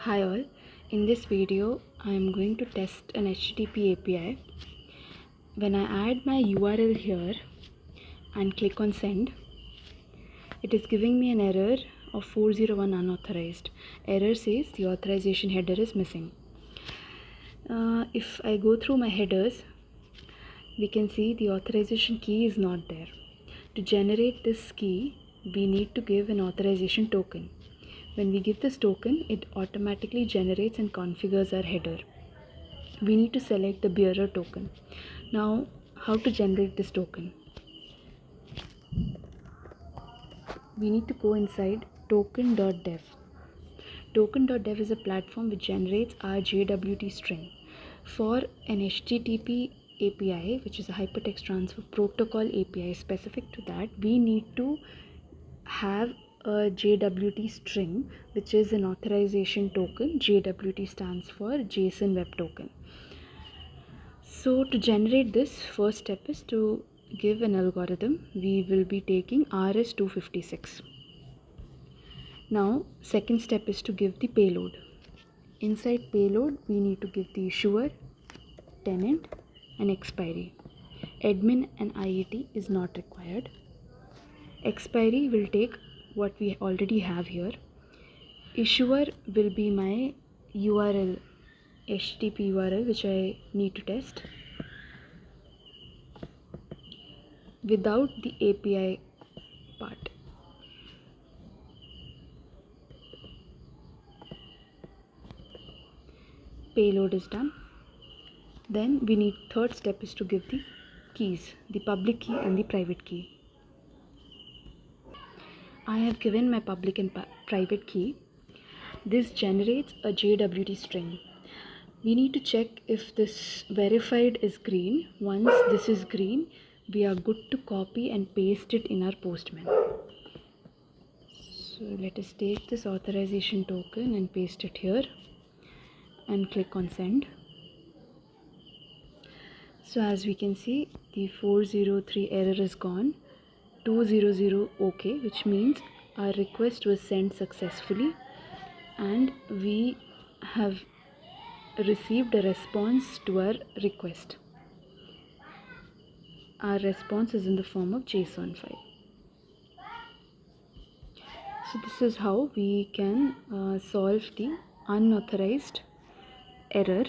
Hi all, in this video I am going to test an HTTP API. When I add my URL here and click on send, it is giving me an error of 401 unauthorized. Error says the authorization header is missing. If I go through my headers, we can see the authorization key is not there. To generate this key, we need to give an authorization token. When we give this token, it automatically generates and configures our header. We need to select the bearer token. Now, how to generate this token? We need to go inside token.dev. Token.dev is a platform which generates our JWT string. For an HTTP API, which is a hypertext transfer protocol API specific to that, we need to have a JWT string, which is an authorization token. JWT stands for JSON Web Token. So to generate this, first step is to give an algorithm. We will be taking RS-256. Now, second step is to give the payload. Inside payload, we need to give the issuer, tenant, and expiry. Admin and IET is not required. Expiry will take what we already have here. Issuer will be my URL, HTTP URL, which I need to test without the API part. Payload is done. Then we need third step is to give the keys, the public key and the private key. I have given my public and private key. This generates a JWT string. We need to check if this verified is green. Once this is green, we are good to copy and paste it in our Postman. So let us take this authorization token and paste it here and click on send. So as we can see, the 403 error is gone. 200 OK, which means our request was sent successfully and we have received a response to our request. Our response is in the form of JSON file. So this is how we can solve the unauthorized error.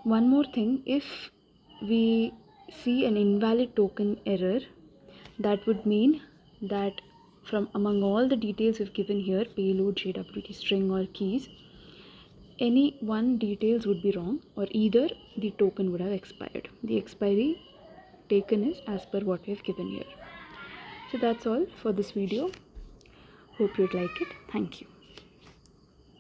One more thing, if we see an invalid token error, that would mean that from among all the details we've given here, payload, JWT string or keys, any one details would be wrong, or either the token would have expired. The expiry taken is as per what we have given here. So that's all for this video. Hope you'd like it. Thank you.